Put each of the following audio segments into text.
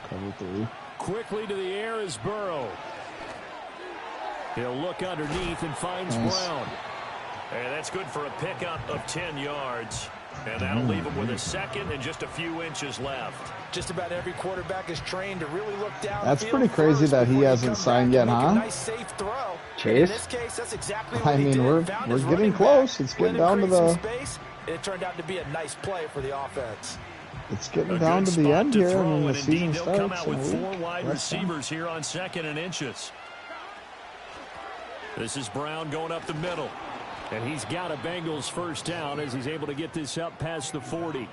Cover 3. Quickly to the air is Burrow. He'll look underneath and finds Brown. And that's good for a pickup of 10 yards. And that'll leave him with a second and just a few inches left. Just about every quarterback is trained to really look down. That's pretty crazy that he hasn't signed yet, huh? Nice safe throw. Chase? In this case, that's exactly I mean, we're getting close. It's getting down to the space. It turned out to be a nice play for the offense. It's getting down to the end here, and the season starts. They'll come out with 4 wide receivers here on 2nd and inches. This is Brown going up the middle. And he's got a Bengals first down as he's able to get this up past the 40.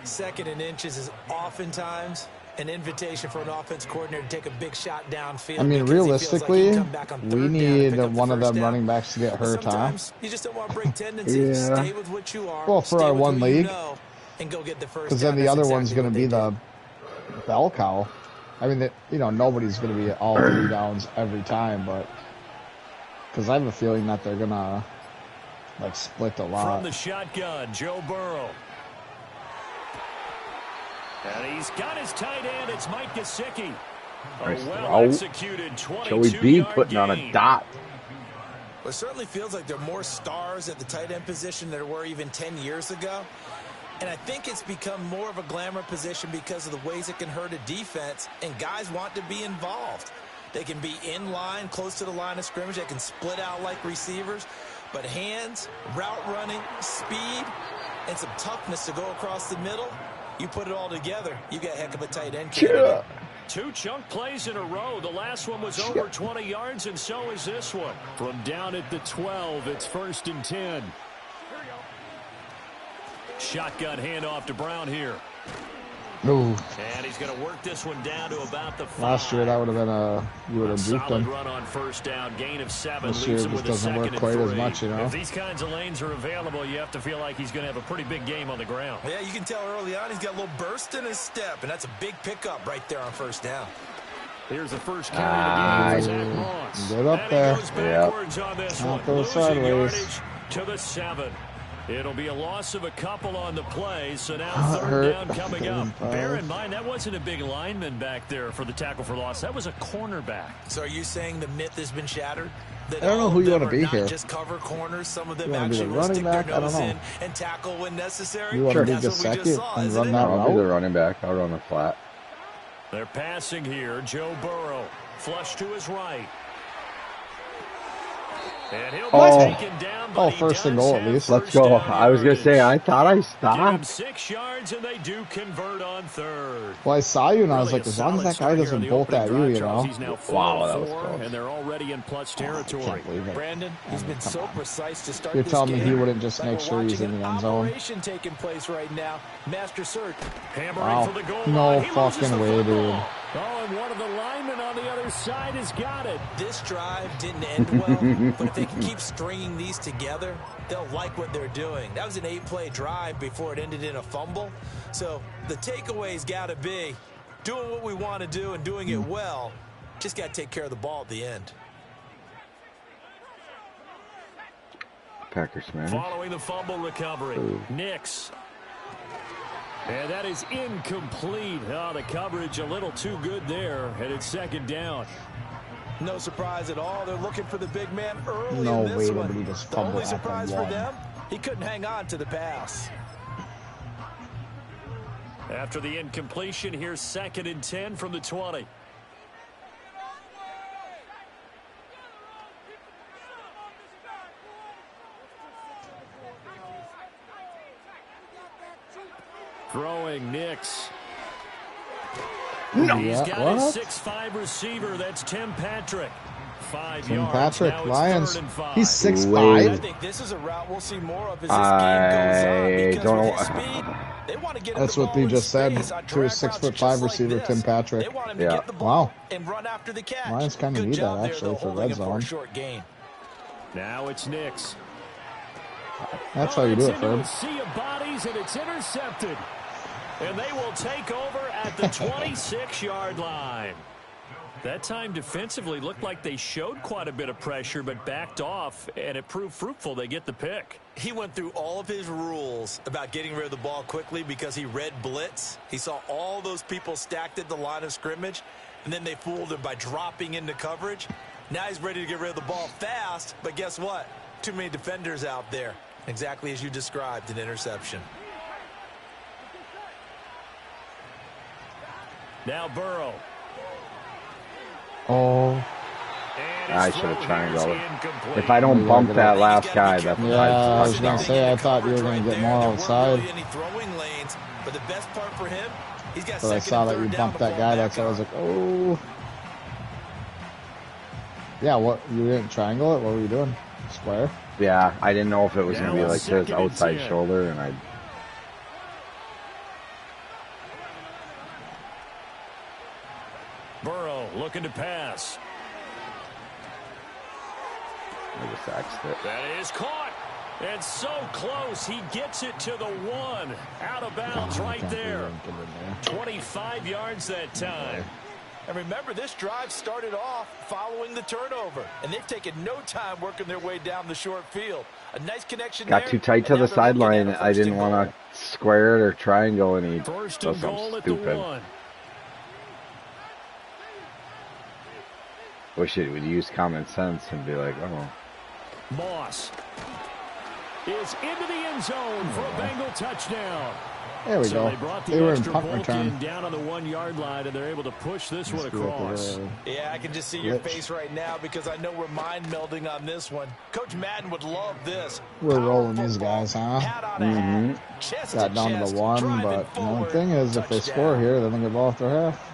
2nd and inches is oftentimes an invitation for an offense coordinator to take a big shot downfield. I mean, realistically, we need one of them running backs to get hurt, huh? You just don't want to break tendencies. Stay with what you are. Well, for our one league. And go get the first. Because then the other one's going to be the bell cow. I mean, nobody's going to be all 3 downs every time, but because I have a feeling that they're going to like split a lot. From the shotgun, Joe Burrow. And he's got his tight end. It's Mike Gesicki. Nice well-executed 22-yard Joey B putting on a dot. Well, it certainly feels like there are more stars at the tight end position than there were even 10 years ago. And I think it's become more of a glamour position because of the ways it can hurt a defense, and guys want to be involved. They can be in line, close to the line of scrimmage. They can split out like receivers. But hands, route running, speed, and some toughness to go across the middle, you put it all together, you got a heck of a tight end candidate. 2 chunk plays in a row. The last one was over 20 yards, and so is this one. From down at the 12, it's 1st and 10. Shotgun handoff to Brown here. Ooh. And he's going to work this one down to about the 5. Last year, that would have been you would have juked solid him. Run on first down, gain of 7. This year just doesn't work quite as much, you know. If these kinds of lanes are available, you have to feel like he's going to have a pretty big game on the ground. Yeah, you can tell early on he's got a little burst in his step, and that's a big pickup right there on first down. Here's the first carry of the game for Zach Moss. Get up there. He goes backwards on this one. Go sideways. Yardage to the 7. It'll be a loss of a couple on the play, so now 3rd down coming up. Bear in mind, that wasn't a big lineman back there for the tackle for loss. That was a cornerback. So are you saying the myth has been shattered? I don't know who you want to be here. Just cover corners. Some of them actually will stick back? their nose in and tackle when necessary. You want to be Gesicki and run that route? I'll be the running back. I'll run the flat. They're passing here. Joe Burrow, flush to his right. And he'll be taken down, but first and goal at least. Let's go. I was going to say, I thought I stopped. 6 yards, and they do convert on 3rd. Well, I saw you, and I was like, as long as that guy doesn't bolt at you, you know. Wow, that was close. And they're already in plus territory. Brandon, he's been so precise to start. You're telling me he wouldn't just make sure he's in the end zone? Operation taking place right now. Master search. Wow. No fucking way, dude. Oh, and one of the linemen on the other side has got it. This drive didn't end well, but if they can keep stringing these together, they'll like what they're doing. That was an 8-play drive before it ended in a fumble. So the takeaway's got to be doing what we want to do and doing it well. Just got to take care of the ball at the end. Packers, man. Following the fumble recovery, Nix. And that is incomplete. Oh, the coverage a little too good there, and it's 2nd down. No surprise at all. They're looking for the big man early no in this way one. Nobody just The only surprise for them, he couldn't hang on to the pass. After the incompletion, here's 2nd and 10 from the 20. Throwing Nix. No. He's got his 6'5" receiver. That's Tim Patrick. 5 Tim yards. Patrick, Now Lions. 3rd and 5. He's 6'5". I think this is a route we'll see more of as this game goes on. Because with his speed, they want to get That's what they just said to his 6'5" receiver, like Tim Patrick. They want him to get the ball and run after the catch. Lions kind of need that actually for red zone. Now it's Nix. That's how you do it, Fred. Sea of bodies, and it's intercepted. And they will take over at the 26-yard line. That time defensively looked like they showed quite a bit of pressure, but backed off, and it proved fruitful. They get the pick. He went through all of his rules about getting rid of the ball quickly because he read blitz. He saw all those people stacked at the line of scrimmage, and then they fooled him by dropping into coverage. Now he's ready to get rid of the ball fast, but guess what? Too many defenders out there. Exactly as you described, an interception. Now Burrow. Oh. I should have triangled it. If I don't bump that last guy, that's yeah, I was going to say, I thought you were going to get more outside. Any throwing lanes, but the best part for him, he's got but I saw that you bumped that guy, that's why I was like, oh. Yeah, what, you didn't triangle it? What were you doing? Square? Yeah, I didn't know if it was going to be like his outside shoulder, and I... Burrow looking to pass. I just axed it. That is caught. And so close. He gets it to the 1. Out of bounds right there. 25 yards that time. And remember, this drive started off following the turnover. And they've taken no time working their way down the short field. A nice connection Got there. too tight to the sideline. I didn't want to square it or triangle, and he First does and something goal at the stupid. 1. Wish it would use common sense and be like, oh. Moss is into the end zone for a Bengal touchdown. There we go. They brought the They were in extra punt bulk return. in down on the 1 yard line, and they're able to push this one across. Yeah, I can just see your face right now because I know we're mind melding on this one. Coach Madden would love this. We're rolling these guys, huh? Got down to the 1, but the only thing is, if they score here, then they get ball after half.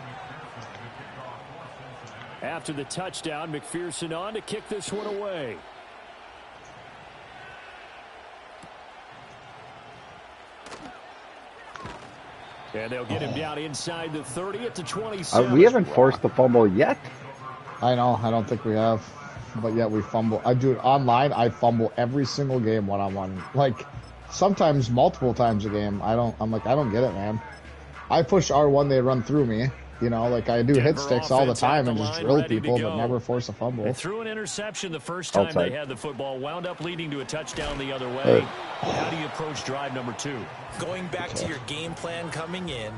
After the touchdown, McPherson on to kick this one away. And they'll get him down inside the 30 at the 27. We haven't forced the fumble yet. I know. I don't think we have. But yet we fumble. I do it online. I fumble every single game one-on-one. Like, sometimes multiple times a game. I'm like, I don't get it, man. I push R1, they run through me. You know, like I do hit sticks all the time and just drill people, but never force a fumble. They threw an interception the first time they had the football, wound up leading to a touchdown the other way. How do you approach drive number 2? Going back to your game plan coming in,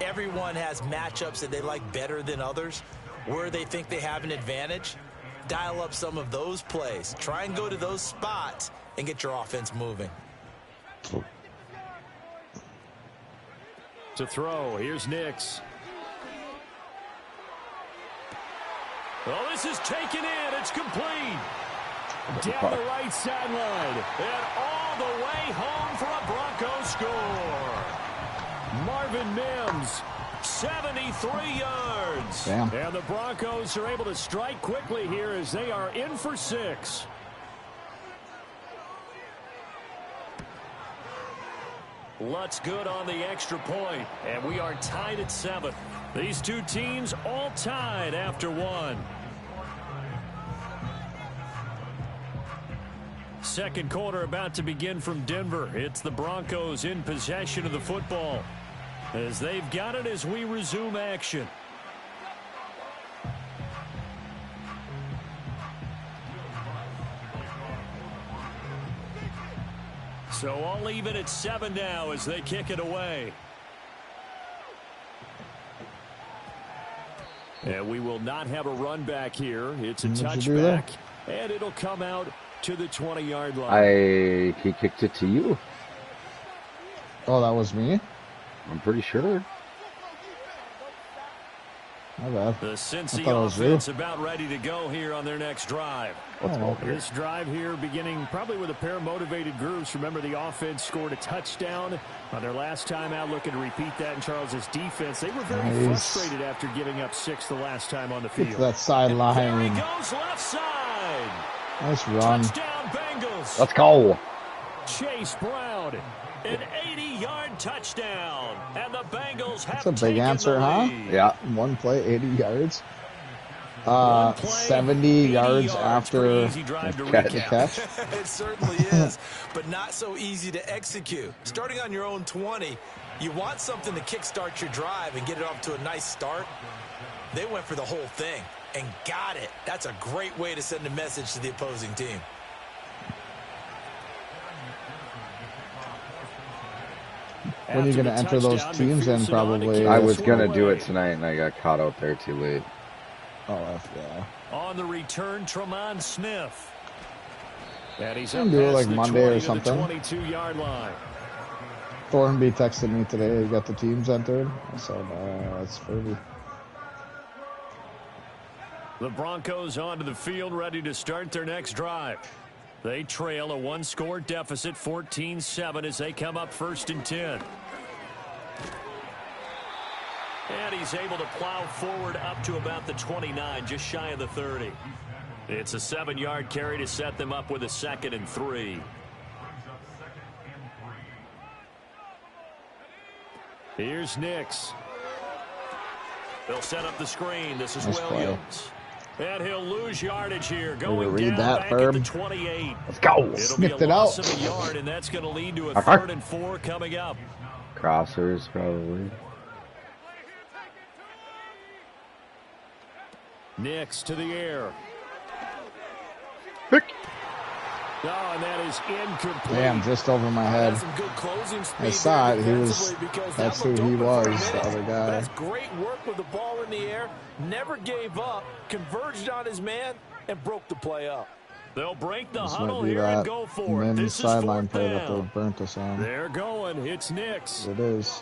everyone has matchups that they like better than others. Where they think they have an advantage, dial up some of those plays. Try and go to those spots and get your offense moving. To throw, here's Nix. Oh, this is taken in. It's complete. Down the right sideline. And all the way home for a Broncos score. Marvin Mims, 73 yards. Damn. And the Broncos are able to strike quickly here as they are in for 6. Lutz good on the extra point, and we are tied at 7. These two teams all tied after 1. Second quarter about to begin from Denver. It's the Broncos in possession of the football as they've got it as we resume action. So I'll leave it at 7 now as they kick it away. And we will not have a run back here. It's a touchback, and it'll come out to the 20-yard line. He kicked it to you. Oh, that was me? I'm pretty sure. My bad. The Cincy offense about ready to go here on their next drive. This drive here beginning probably with a pair of motivated groups. Remember, the offense scored a touchdown on their last time out, looking to repeat that in Charles's defense. They were very frustrated after giving up 6 the last time on the field. Get to that sideline. There he goes left side. Nice run. Touchdown Bengals. Let's go. Chase Brown, an 80-yard touchdown, and the Bengals have That's a big answer, huh? Yeah. One play, 80 yards. 70 yards after the catch. It certainly is, but not so easy to execute. Starting on your own 20, you want something to kickstart your drive and get it off to a nice start. They went for the whole thing and got it. That's a great way to send a message to the opposing team. When are you going to enter those teams in, probably? I was going to do it tonight, and I got caught out there too late. Oh, yeah. On the return, Tremont Smith. And he's up do it like Monday or something. 22-yard line. Thornby texted me today. He got the teams entered. I said, that's Furby. The Broncos onto the field, ready to start their next drive. They trail a one-score deficit, 14-7, as they come up 1st and 10. And he's able to plow forward up to about the 29, just shy of the 30. It's a 7-yard carry to set them up with a 2nd and 3. Here's Nix. They'll set up the screen. This is Williams. And he'll lose yardage here. Going down back at the 28. Let's go. It'll be a loss of a yard, and that's going to lead to a 3rd and 4 coming up. Crossers, probably. Nix to the air. Pick. Oh, and that is incomplete. Damn, just over my head. I saw it. That's who he was, the other guy. That's great work with the ball in the air. Never gave up. Converged on his man and broke the play up. They'll break the huddle here and go for it. This is sideline 4th play that down. they burnt us on. They're going. It's Nix. It is.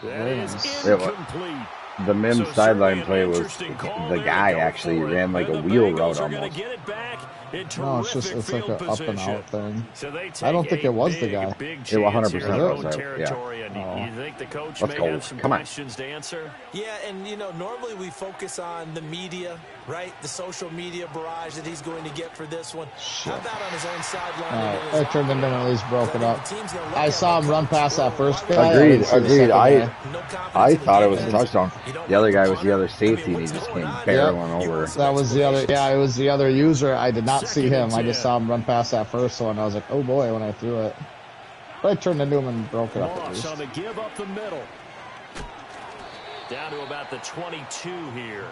That is incomplete. The Mims sideline play was the guy actually ran like a wheel route almost. No, it's like an up and out thing. I don't think it was the guy. It 100% was. Yeah. You think the coach Let's may go. have some Come on. questions to answer? Yeah, and normally we focus on the media, right? The social media barrage that he's going to get for this one. How about on his own sideline? I turned him in and at least broke it up. I saw him run past that first guy. Agreed. I thought it was a touchdown. The other guy was the other safety, and he just came barreling over. That was the other. Yeah, it was the other user. I did not see him. I just saw him run past that first one. I was like, oh boy, when I threw it. But I turned into him and broke it up at least. On the give up the middle. Down to about the 22 here.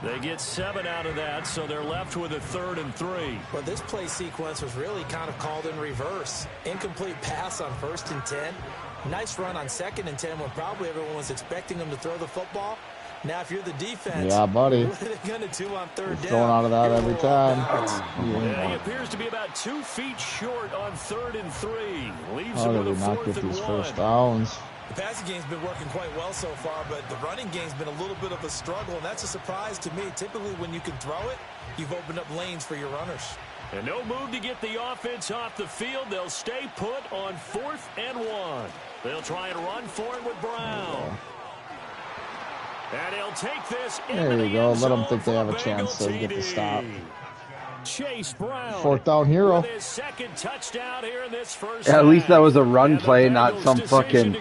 They get 7 out of that, so they're left with a 3rd and 3. Well, this play sequence was really kind of called in reverse. Incomplete pass on 1st and 10. Nice run on 2nd and 10 when probably everyone was expecting him to throw the football. Now, if you're the defense, yeah, buddy, what are they going to do on 3rd down? Throwing out of that every time. Yeah, he appears to be about 2 feet short on 3rd and 3. Leaves How him did with we a not 4th get and these 1. first downs? The passing game's been working quite well so far, but the running game's been a little bit of a struggle, and that's a surprise to me. Typically, when you can throw it, you've opened up lanes for your runners. And no move to get the offense off the field. They'll stay put on 4th and 1. They'll try and run for it with Brown. And he'll take this. There you go. Let them think they have a chance to get the stop. Chase Brown. 4th down hero. His 2nd touchdown here in this first At least that was a run play, not some fucking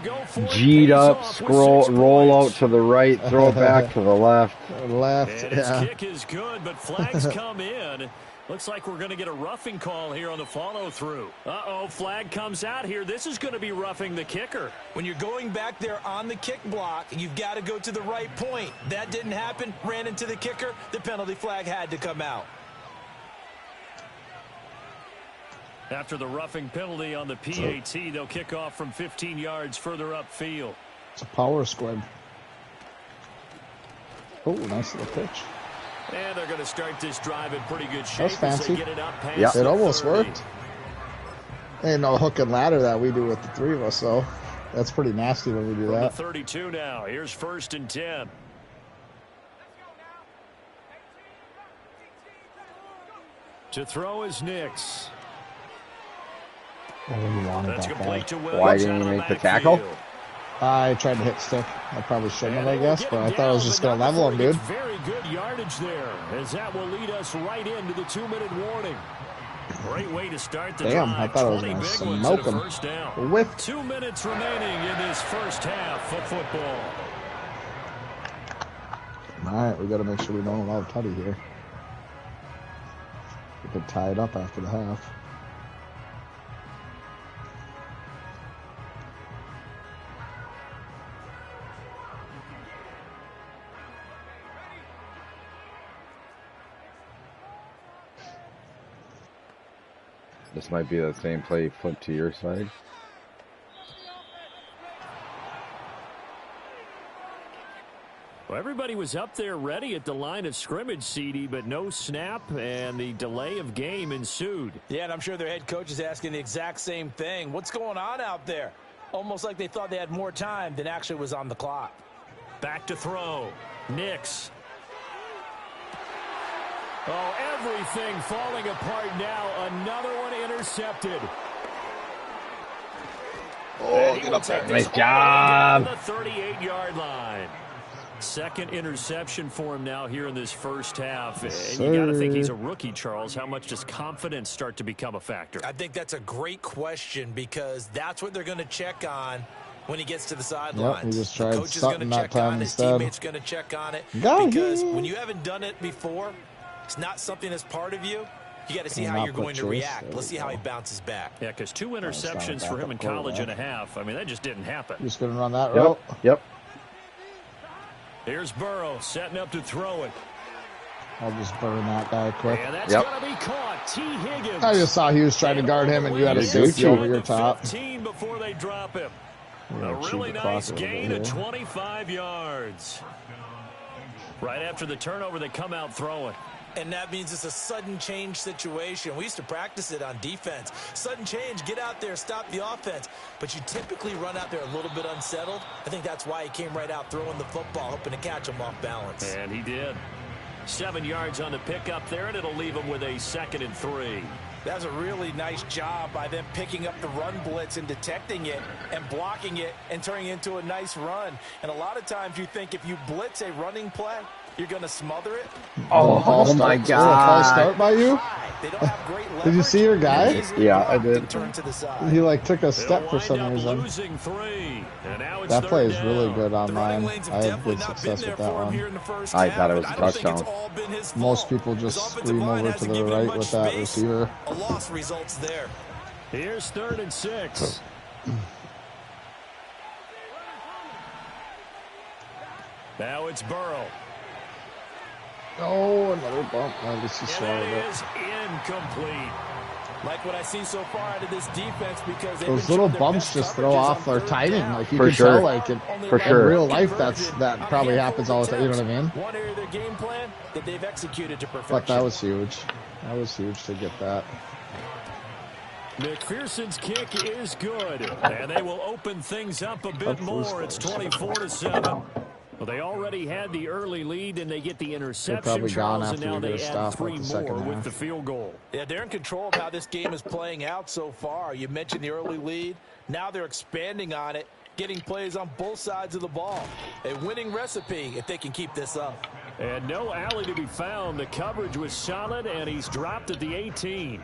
G'd up, roll out to the right, throw it back to the left. Left, and his kick is good, but flags come in. Looks like we're going to get a roughing call here on the follow-through. Uh-oh, flag comes out here. This is going to be roughing the kicker. When you're going back there on the kick block, you've got to go to the right point. That didn't happen. Ran into the kicker. The penalty flag had to come out. After the roughing penalty on the PAT, they'll kick off from 15 yards further upfield. It's a power squib. Oh, nice little pitch. And they're going to start this drive in pretty good shape. That's fancy. Get it up past Yeah, it almost 30. worked. Ain't no hook and ladder that we do with the 3 of us, so that's pretty nasty when we do From that. the 32 now. Here's 1st and 10. To throw is Nix. That's complete to Williams. Why didn't he make the tackle? I tried to hit stick. I probably shouldn't have, I guess, but I thought I was just going to level him, dude. Very good yardage there, as that will lead us right into the 2-minute warning. Great way to start the Damn, drive. I thought I was going to smoke him. With 2 minutes remaining in this first half of football. All right, we got to make sure we don't allow Tutty here. We could tie it up after the half. This might be the same play flipped to your side. Well, everybody was up there ready at the line of scrimmage, CD, but no snap, and the delay of game ensued. Yeah, and I'm sure their head coach is asking the exact same thing. What's going on out there? Almost like they thought they had more time than actually was on the clock. Back to throw. Nix. Oh, everything falling apart now. Another one intercepted. Oh, get up there. Nice job. The 38-yard line. Second interception for him now here in this first half. And you got to think he's a rookie, Charles. How much does confidence start to become a factor? I think that's a great question because that's what they're going to check on when he gets to the sidelines. Yep, he just tried the coach is going to check on it. His teammates going to check on it. Because when you haven't done it before, it's not something that's part of you. You got to see how you're going to react. Let's see how he bounces back. Yeah, because 2 interceptions for him in college and a half. I mean, that just didn't happen. Just going to run that route? Yep. Here's Burrow setting up to throw it. I'll just burn that guy quick. And that's going to be caught. T. Higgins. I just saw he was trying to guard him, and you had a safety over your top. 15 before they drop him. A really nice gain of 25 yards. Right after the turnover, they come out throwing. And that means it's a sudden change situation. We used to practice it on defense. Sudden change, get out there, stop the offense. But you typically run out there a little bit unsettled. I think that's why he came right out throwing the football, hoping to catch him off balance. And he did. 7 yards on the pickup there, and it'll leave him with a 2nd and 3. That's a really nice job by them picking up the run blitz and detecting it and blocking it and turning it into a nice run. And a lot of times you think if you blitz a running play, you're going to smother it. Oh my God. False start by you? They don't have great leverage. Did you see your guy? Yeah, I did. Turn to the side. He like took a step for some reason. That play is really good on mine. I had good success with that one. I thought it was a touchdown. Most people just scream over to the right with that receiver. A loss results there. Here's 3rd and 6. Now it's Burrow. Oh, another bump. At least he swallowed it. Is incomplete. Like what I see so far out of this defense because those little bumps just throw off their timing. Like you can tell, like in real life, that probably happens all the time. You know what I mean? One area of their game plan that they've executed to perfection. But that was huge. That was huge to get that. McPherson's kick is good, and they will open things up a bit more. It's 24-7. Well, they already had the early lead, and they get the interception, Charles, and now they add 3 more with the field goal. Yeah, they're in control of how this game is playing out so far. You mentioned the early lead. Now they're expanding on it, getting plays on both sides of the ball. A winning recipe if they can keep this up. And no alley to be found. The coverage was solid, and he's dropped at the 18.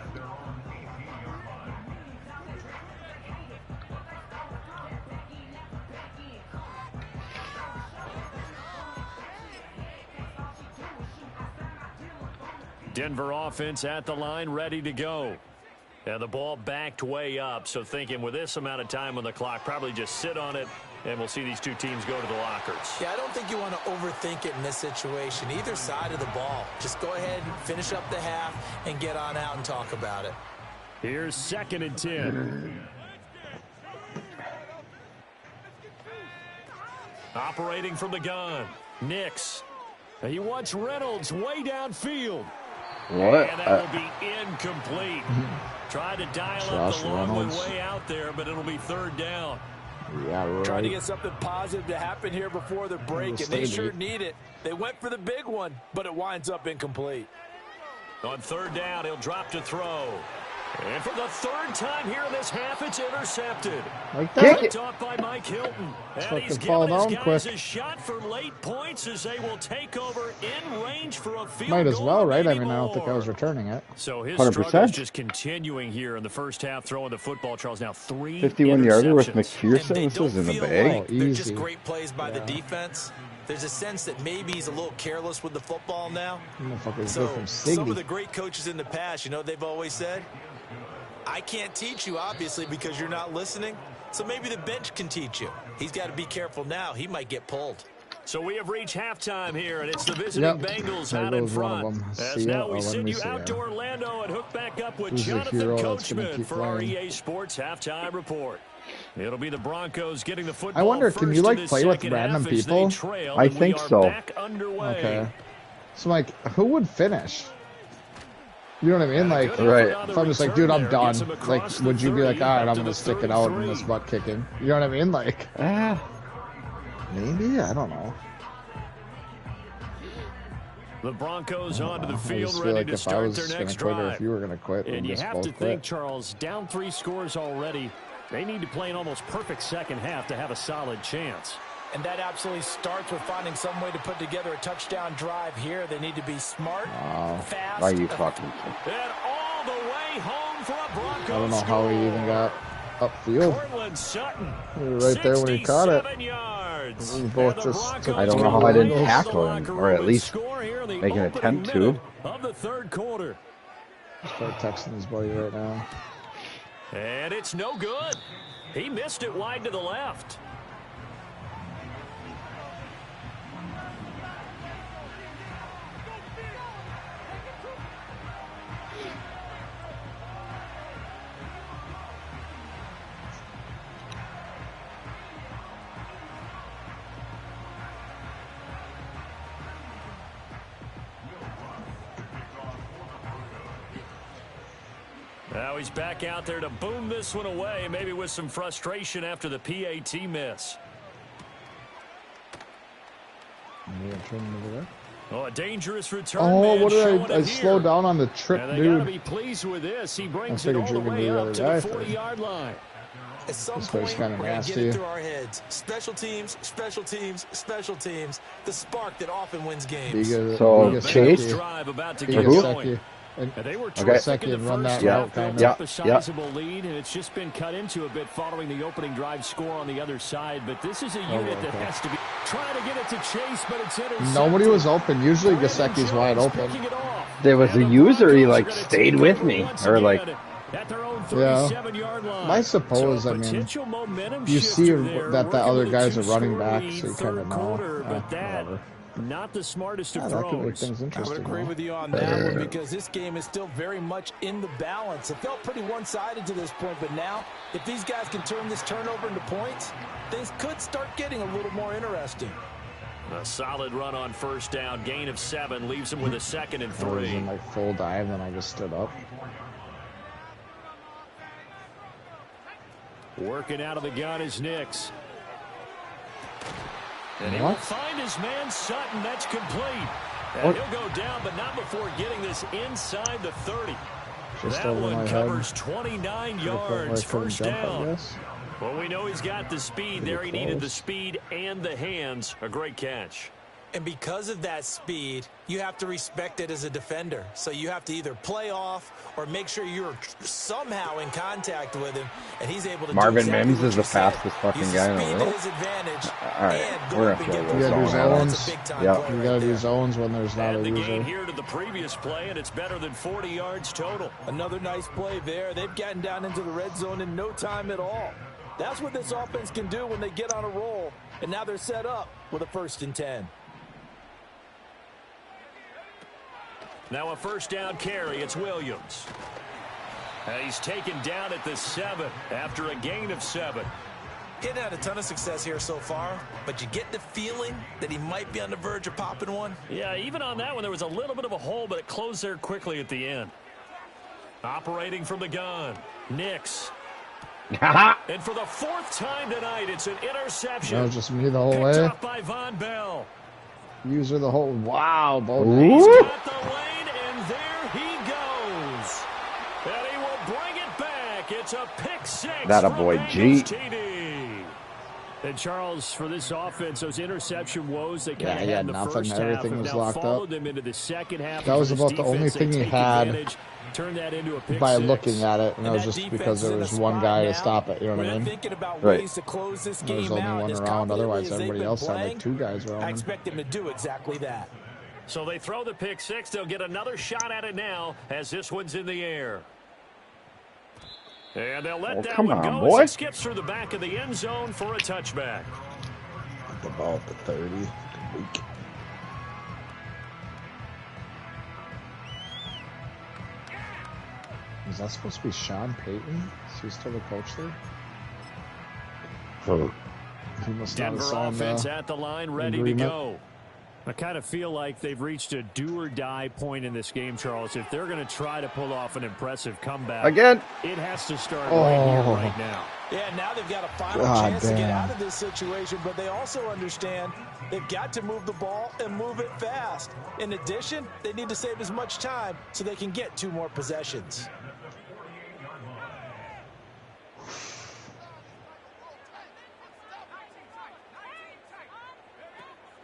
Denver offense at the line, ready to go. And the ball backed way up, so thinking with this amount of time on the clock, probably just sit on it, and we'll see these two teams go to the lockers. Yeah, I don't think you want to overthink it in this situation. Either side of the ball. Just go ahead and finish up the half and get on out and talk about it. Here's 2nd and 10. Operating from the gun, Nix. He wants Reynolds way downfield. What? And that will be incomplete. Try to dial up the long way out there, but it'll be 3rd down. Yeah, right. Trying to get something positive to happen here before the break, and they sure need it. They went for the big one, but it winds up incomplete. On 3rd down, he'll drop to throw. And for the 3rd time here in this half, it's intercepted. Like that. Picked off by Mike Hilton. And he's fall giving his down guys quick. a shot for late points as they will take over in range for a field Might as goal well, right? I mean, more. I don't think I was returning it. So his 100%. struggle is just continuing here in the first half, throwing the football. Charles, now 3 51-yarder with interceptions. McPherson. This is in the bag. They're just great plays by the defense. There's a sense that maybe he's a little careless with the football now. So some of the great coaches in the past, you know, they've always said, I can't teach you, obviously, because you're not listening. So maybe the bench can teach you. He's got to be careful now. He might get pulled. So we have reached halftime here, and it's the visiting Bengals out in front. As now we send you out to Orlando and hook back up with Jonathan Coachman for our EA Sports Halftime Report. It'll be the Broncos getting the football. I wonder, can you like play with random people? I think so. Okay. So like, who would finish? You know what I mean? Like, right. If I'm just like, dude, I'm done. Like, would you be like, all right, I'm gonna stick it out in this butt kicking? You know what I mean? Like, maybe, I don't know. The Broncos onto the field, ready to start their next drive. If you were gonna quit, and you have to think, Charles, down 3 scores already. They need to play an almost perfect second half to have a solid chance. And that absolutely starts with finding some way to put together a touchdown drive here. They need to be smart, fast. Why are you fucking? And all the way home for a Broncos. I don't know how he even got upfield. Cortland Sutton, right there when he caught it. Yards. We both just I don't know how I didn't tackle him, or at least make an attempt to. Of the third quarter. Start texting his buddy right now. And it's no good. He missed it wide to the left. Now he's back out there to boom this one away, maybe with some frustration after the PAT miss. Oh, a dangerous return. Oh, what did I slow down on the trip, and they dude. Gotta be pleased with this. He brings it all the way up to the 40-yard line. At some point, we're going to get it through our heads. Special teams, special teams, special teams. The spark that often wins games. So, Chase? Drive about to get going. And they were terrific in the run that route, kind built up a sizable lead, and it's just been cut into a bit following the opening drive score on the other side. But this is a unit that has to be trying to get it to Chase, but it's intercepted. Nobody was open. Usually Gesicki's wide open. There was a user, he like stayed with me, or like. Yeah. I suppose, I mean, you see that the other guys are running back, so you kind of know. Whatever. Not the smartest of throws. That could make things I interesting. would agree with you on that one because this game is still very much in the balance. It felt pretty one-sided to this point, but now if these guys can turn this turnover into points, things could start getting a little more interesting. A solid run on first down. Gain of 7 leaves him with a 2nd and 3. I was in like full dive, and I just stood up. Working out of the gun is Nix. And he will find his man Sutton. That's complete. And he'll go down, but not before getting this inside the 30. That one covers 29 yards. First down. Well, we know he's got the speed there. He needed the speed and the hands. A great catch. And because of that speed, you have to respect it as a defender. So you have to either play off or make sure you're somehow in contact with him, and he's able to Marvin do exactly Mims is the fastest fucking guy in the world. All right, we're gonna you gotta do zones. Yeah, you gotta do zones when there's not a user. Here to the previous play, and it's better than 40 yards total. Another nice play there. They've gotten down into the red zone in no time at all. That's what this offense can do when they get on a roll, and now they're set up with a 1st and 10. Now a first down carry. It's Williams. And he's taken down at the 7 after a gain of 7. He hadn't had a ton of success here so far, but you get the feeling that he might be on the verge of popping one. Yeah, even on that one, there was a little bit of a hole, but it closed there quickly at the end. Operating from the gun, Nix. And for the 4th time tonight, it's an interception. That was just me the whole way. Picked off by Von Bell. User the whole. Wow, both. He's got the lane, and there he goes. And he will bring it back. It's a pick 6. That a boy, G. And Charles, for this offense, those interception woes, they kind of had in the nothing. first half. Everything was locked up. Them into the second half. That was about the only thing he had. Turn that into a pick by 6. looking at it, and it was just because there was one guy to stop it. You know what I mean? Right. There was only one around. Otherwise, everybody else had like 2 guys around. I expect him to do exactly that. So they throw the pick 6. They'll get another shot at it now as this one's in the air. And they'll let that one go as it skips through the back of the end zone for a touchback. About the 30. week. Is that supposed to be Sean Payton? Is he still the coach there? Oh. He must Denver not have signed offense at the line, ready to go. I kind of feel like they've reached a do-or-die point in this game, Charles. If they're going to try to pull off an impressive comeback, Again, it has to start right here, right now. Yeah, now they've got a final chance to get out of this situation, but they also understand they've got to move the ball and move it fast. In addition, they need to save as much time so they can get 2 more possessions.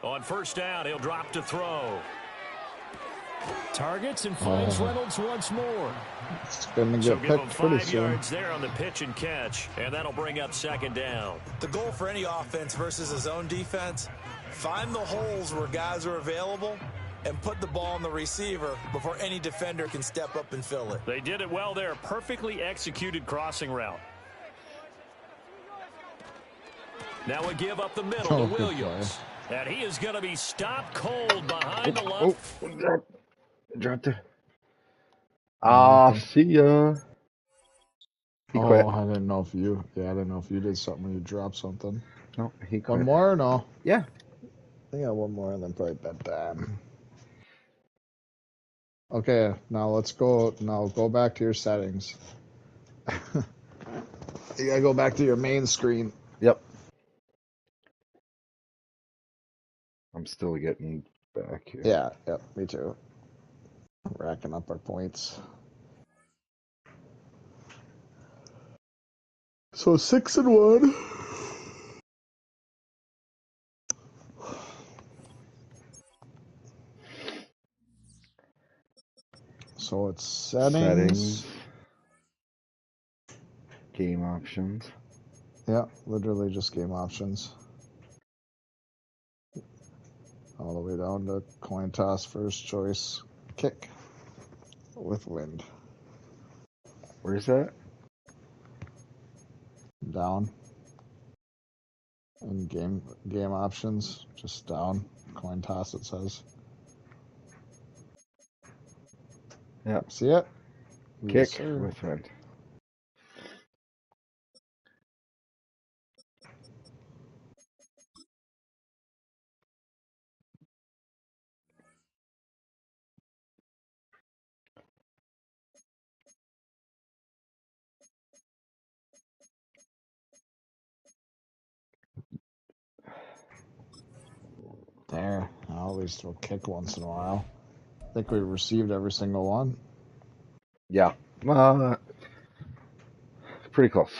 On first down, he'll drop to throw. Targets and finds Reynolds once more. It's going to get picked pretty soon. 5 yards there on the pitch and catch, and that'll bring up second down. The goal for any offense versus a zone defense, find the holes where guys are available and put the ball on the receiver before any defender can step up and fill it. They did it well there. Perfectly executed crossing route. Now we give up the middle to Williams. And he is going to be stopped cold behind the line. Dropped it. Ah, see ya. He quit. I didn't know if you. Yeah, I didn't know if you did something when you dropped something. No, he quit. One more or no? Yeah. I think I got one more and then probably bedtime. Okay, now let's go. Now go back to your settings. You gotta go back to your main screen. Yep. I'm still getting back here. Yeah, yep, me too. Racking up our points. So 6-1. So it's settings. Game options. Yeah, literally just game options. All the way down to coin toss, first choice, kick with wind. Where's that? Down. And game options, just down. Coin toss, it says. Yeah. See it? Kick Yes, with wind. There. I always throw kick once in a while. I think we received every single one. Yeah. Pretty close.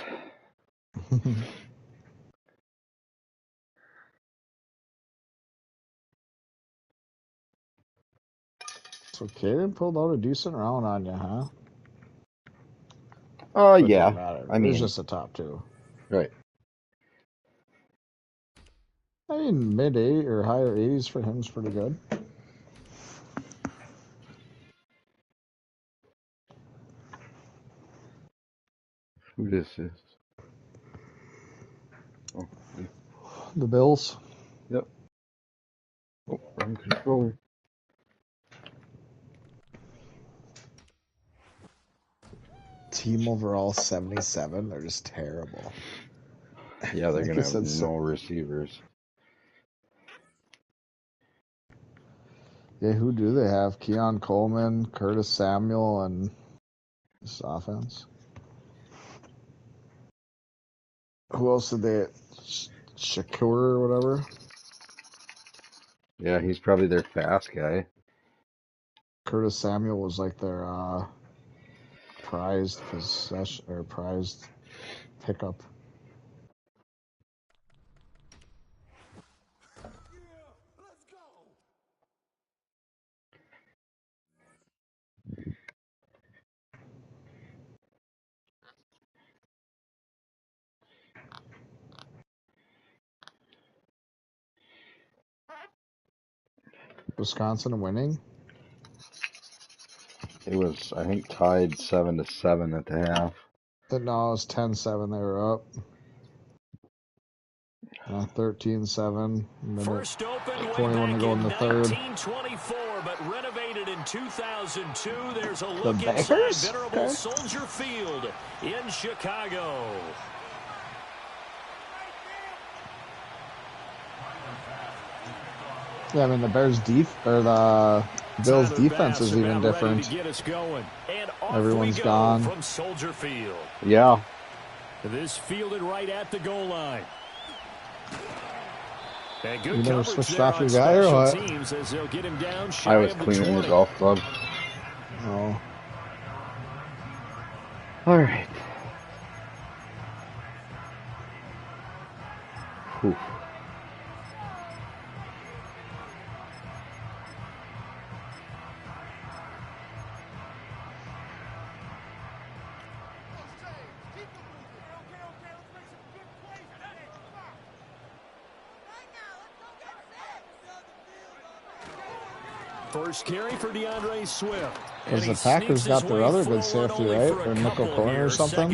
So Caden pulled out a decent round on you, huh? Yeah. I mean, it's just the top 2. Right. I mean, mid-8 or higher 80s for him is pretty good. Who this is? Oh, The Bills. yep. Oh, wrong controller. Team overall 77. They're just terrible. Yeah, they're Like gonna I have said, no receivers. Yeah, who do they have? Keon Coleman, Curtis Samuel, and this offense. Who else did they? Shakur or whatever. Yeah, he's probably their fast guy. Curtis Samuel was like their prized possession or prized pickup. Wisconsin winning. It was, I think, tied 7-7 at the half. No, it was 10-7. They were up. 13-7. First opened way 21 to back go in in the third. 1924, but renovated in 2002. There's a The look inside Bears? venerable Okay. Soldier Field in Chicago. Yeah, I mean the Bills' defense is even different. Everyone's gone from Soldier Field. Yeah. This fielded right at the goal line. And good You never coverage switched there off your on guy or special what? teams as they'll get him down shy I was of the cleaning the 20. golf club. Oh. All right. Whew. First carry for DeAndre Swift. Because the Packers got their other good safety, right? Or nickel corner or something?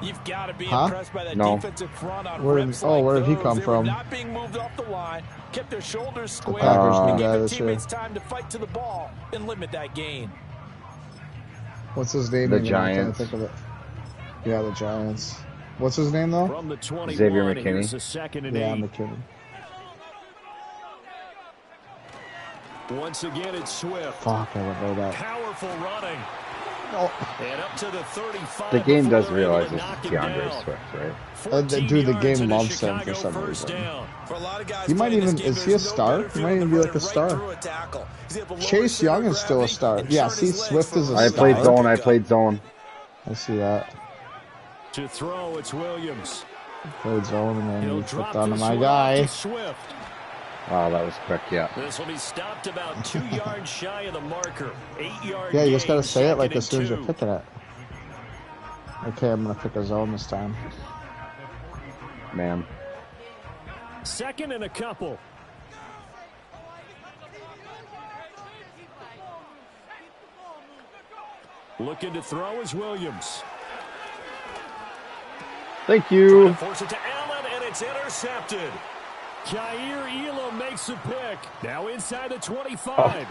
You've got to be Huh? impressed by that No. defensive front on Where rips did- like where did he those. come They from? were not being moved off the line, kept their shoulders square, Packers and new gave guy their this year. teammates time to fight to the ball and limit that gain. What's his name? The even? I'm trying to Giants. think of it. Yeah, the Giants. What's his name though? From the 21, Xavier McKinney. here's a second and Yeah, 8. McKinnon. Once again, it's Swift. Fuck, I don't know that. Powerful running. Oh, And up to the 35. The game before does they're able realize to this knock is him DeAndre down. Swift, right? 14 dude, the yards game and a loves him for Chicago some first reason. down. For a lot of guys He might playing this even- game, is he a there's no star? better He might even feeling be than like a running star. right through a tackle. He's able to lower Chase center Young of is still a gravity star. and Yeah, turn see, his legs Swift for is a a I star. played solid zone. I pickup. played zone. I see that. To throw, it's Williams. Played zone and then He'll you drop flipped onto this my one guy. off to Swift. Wow, that was quick, yeah. This will be stopped about 2 yards shy of the marker. 8-yard Yeah, you just gotta gain, say it like second as soon as and you're 2. picking it. Okay, I'm gonna pick a zone this time. Man. Second and a couple. Looking to throw is Williams. Thank Trying you. to force it to Allen, and it's intercepted. Jair Elam makes the pick. Now inside the 25.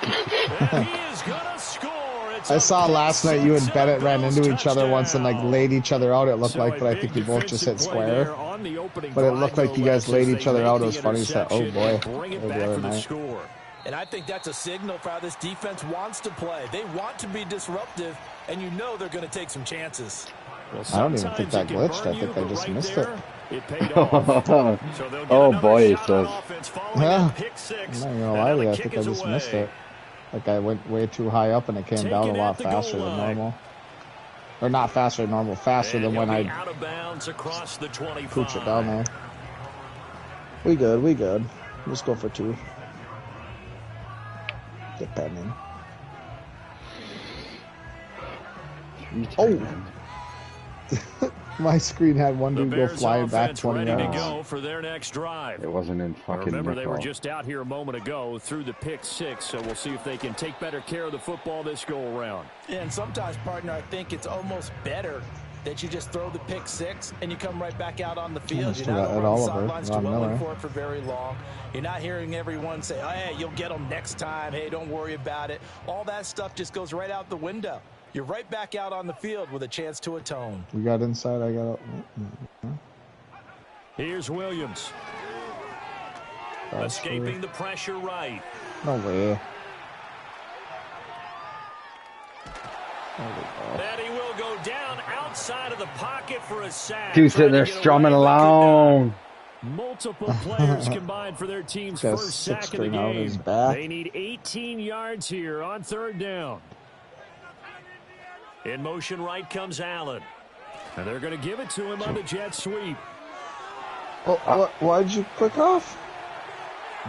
And he is going to score. It's I a saw pick last night you six and Bennett ran Bills into each other once and like touchdown. laid each other out. It looked So like, a but I big think you both just hit defensive play square. there on the opening But it drive, looked like no you guys less, laid as each they other make out. It the was funny. Said, "Oh interception boy," and bring it the back other for the night. score. And I think that's a signal for how this defense wants to play. They want to be disruptive, and you know they're going to take some chances. Well, I don't even think sometimes that it can glitched. burn I think you, I but just right missed there, it paid off. So they'll get Oh, another boy, shot he on says. offense following Yeah. that pick six. I'm not And gonna now lie to the you. I kick think I is just away. missed it. Like I went way too high up and it came down a Taken lot at the goal faster than line. normal. Or not faster than normal, faster And than when he'll be I out of bounds across the 25. pooch it down there. We good, we good. Let's go for 2. Depending. Oh! My screen had one The dude go Bears flying back offense 20 ready yards. to go for their next drive. It wasn't in fucking Remember, they were nickel. just out here a moment ago through the pick six, so we'll see if they can take better care of the football this go-around. And sometimes, partner, I think it's almost better that you just throw the pick six and you come right back out on the field. Almost You're not forgot Ed over on the Oliver, sidelines Ron dwelling Miller. for it for very long. You're not hearing everyone say, oh, hey, you'll get them next time. Hey, don't worry about it. All that stuff just goes right out the window. You're right back out on the field with a chance to atone. We got inside, I got out. Here's Williams. Escaping the pressure right. No way. And he will go down outside of the pocket for a sack. Dude sitting there Trying to get strumming away, but could not. along. Multiple players combined for their team's Got first 6 sack of the string out his game. back. They need 18 yards here on third down. In motion right comes Allen. And they're going to give it to him on the jet sweep. Oh, why'd you click off?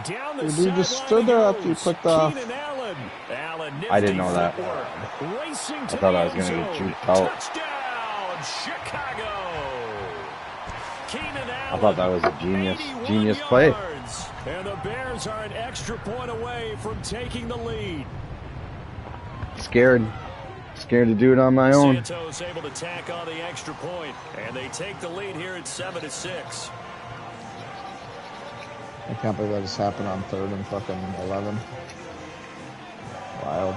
Down the You just sideline stood he there after you goes. clicked off. Keenan Allen. Allen, I didn't nifty know that. footwork. Racing to I thought the I was end gonna get zone. juked out. Touchdown, Chicago. Keenan Allen. I thought that was a 81 genius play. yards. And the Bears are an extra point away from taking the lead. Scared. Scared to do it on my own. Santos able to tack on the extra point, and they take the lead here at 7-6. I can't believe that just happened on 3rd and fucking 11. Wild.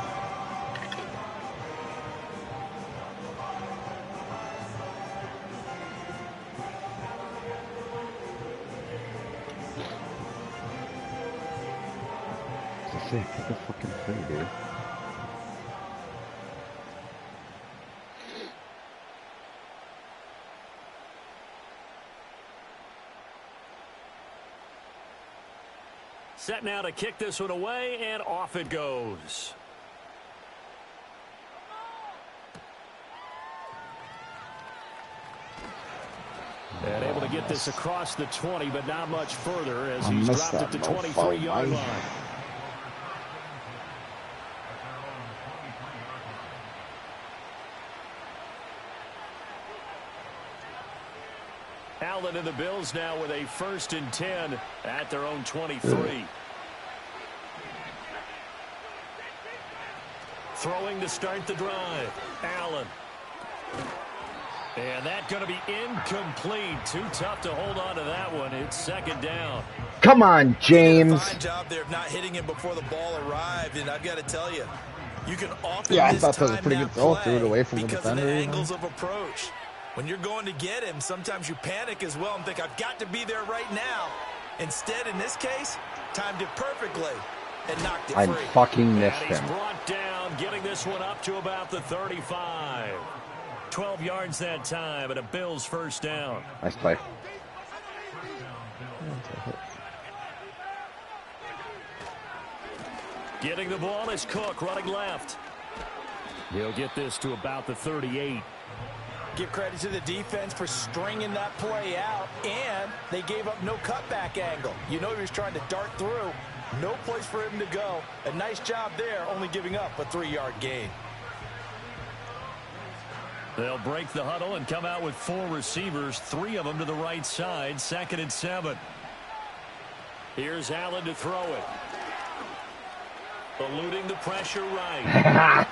Sick. What the fucking thing, dude? Set now to kick this one away, and off it goes. And able to get this across the 20, but not much further as he's dropped it to 23-yard line. Allen and the Bills now with a 1st and 10 at their own 23. Throwing to start the drive. Allen. And that's going to be incomplete. Too tough to hold on to that one. It's 2nd down. Come on, James. Fine job there of not hitting him before the ball arrived, and I've got to tell you, you can often I thought that was a pretty good throw. Threw it away from the defender. Because of the angles of approach. When you're going to get him, sometimes you panic as well and think, I've got to be there right now. Instead, in this case, timed it perfectly and knocked it free. I fucking missed and he's him. brought down, getting this one up to about the 35. 12 yards that time, and a Bills 1st down. Nice play. Getting the ball is Cook, running left. He'll get this to about the 38. Give credit to the defense for stringing that play out, and they gave up no cutback angle. You know he was trying to dart through. No place for him to go. A nice job there, only giving up a 3-yard gain. They'll break the huddle and come out with 4 receivers, 3 of them to the right side, 2nd and 7. Here's Allen to throw it. Eluding the pressure right.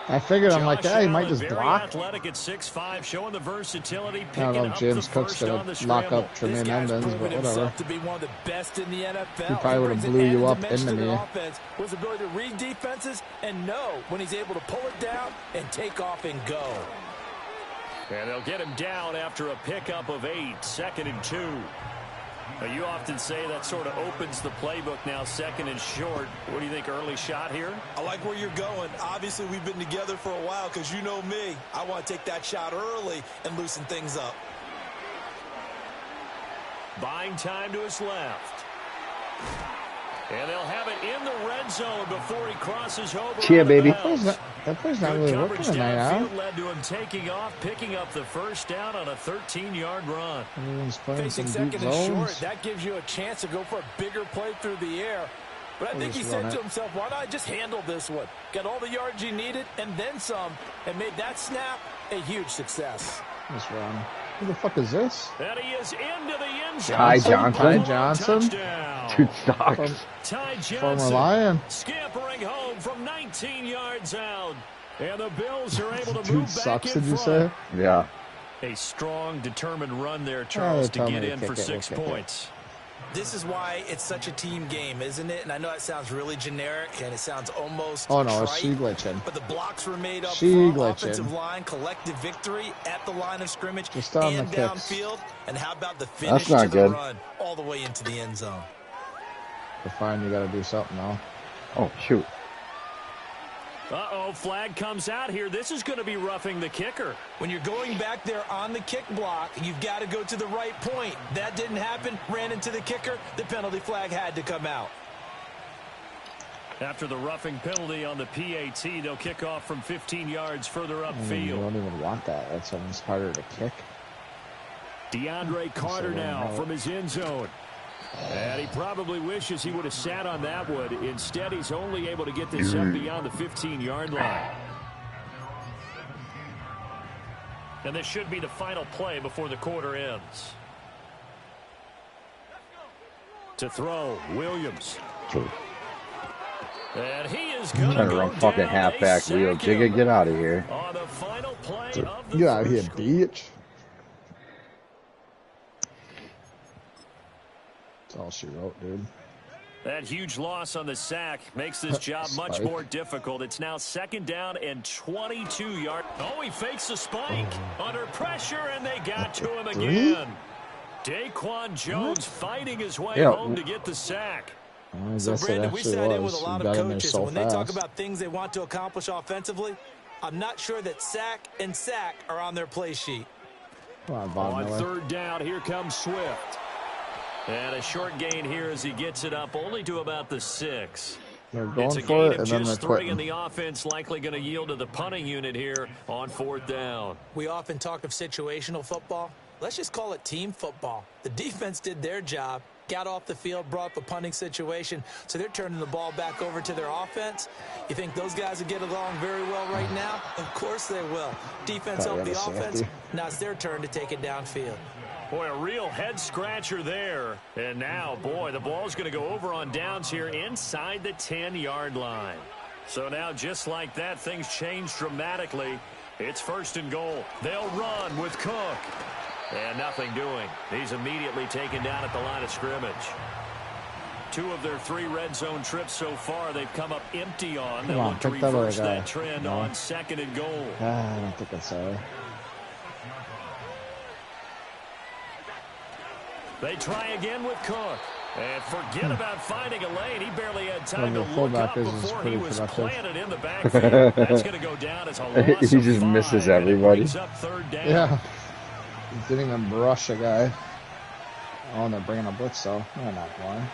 I figured, I'm like, yeah, he might just block. Athletic at 6'5", showing the versatility. I don't know if James Cook's going to lock up Tremaine Edmonds, but whatever. To be one of the best in the NFL. He probably would have blew you up into me. Offense was the ability to read defenses and know when he's able to pull it down and take off and go. And they'll get him down after a pickup of 8, 2nd and 2. Now, you often say that sort of opens the playbook now, 2nd and short. What do you think, early shot here? I like where you're going. Obviously, we've been together for a while because you know me. I want to take that shot early and loosen things up. Buying time to his left. And they'll have it in the red zone before he crosses over. Cheer, baby. That play's not really working tonight, huh? Led to him taking off, picking up the 1st down on a 13-yard run. Everyone's playing Facing some 2nd deep and short, zones. that gives you a chance to go for a bigger play through the air. But I think he said to himself, why not just handle this one? Got all the yards you needed and then some, and made that snap a huge success. What's wrong? Who the fuck is this? And he is into the end zone. Ty Johnson. Ty Johnson. Dude sucks. Ty Johnson. Former Lion. Scampering home from 19 yards out. And the Bills are able to Dude move sucks, back in did you front. say? Yeah. A strong, determined run there, Charles, to get in for 6 points. This is why it's such a team game, isn't it? And I know that sounds really generic, and it sounds almost Oh, no, trite, it's she glitching. but the blocks were made up She front, glitching. offensive line, collective victory at the line of scrimmage Just on and the kicks. downfield. And how about the finish not to the good. run all the way into the end zone? But fine, you got to do something now. Oh, shoot. Uh-oh, flag comes out here. This is going to be roughing the kicker. When you're going back there on the kick block, you've got to go to the right point. That didn't happen, ran into the kicker. The penalty flag had to come out. After the roughing penalty on the PAT, they'll kick off from 15 yards further You upfield. don't even want that. That's almost harder to kick. DeAndre Carter now from his end zone. And he probably wishes he would have sat on that one. Instead, he's only able to get this up beyond the 15-yard line. And this should be the final play before the quarter ends. To throw, Williams. And he is Trying going to run fucking halfback wheel. Jigga, get out of here. On the final play of the Get out of here, first bitch. That's all she wrote, dude. That huge loss on the sack makes this job much more difficult. It's now 2nd down and 22 yards. Oh, he fakes the spike under pressure, and they got to him again. Daquan Jones fighting his way home to get the sack. So, Brandon, we sat in with a lot of coaches, so and when they talk about things they want to accomplish offensively, I'm not sure that sack and sack are on their play sheet. Come on, 3rd down, here comes Swift. And a short gain here as he gets it up only to about the 6. They're going it's a for gain it, of and then just they're 3, quitting. and the offense likely going to yield to the punting unit here on 4th down. We often talk of situational football. Let's just call it team football. The defense did their job, got off the field, brought up a punting situation, so they're turning the ball back over to their offense. You think those guys will get along very well right now? Of course they will. Defense helped the offense. Now it's their turn to take it downfield. Boy, a real head-scratcher there. And now, boy, the ball's going to go over on downs here inside the 10-yard line. So now, just like that, things change dramatically. It's 1st and goal. They'll run with Cook. And nothing doing. He's immediately taken down at the line of scrimmage. 2 of their 3 red zone trips so far, they've come up empty on. They'll look to reverse that trend on 2nd and goal. I don't think it's They try again with Cook. And forget about finding a lane. He barely had time to look up before he was planted in the backfield. That's going to go down as a loss He just misses everybody. Up 3rd down. Yeah. He's getting them brush a guy. Oh, and they're bringing a blitz, though. They're not going.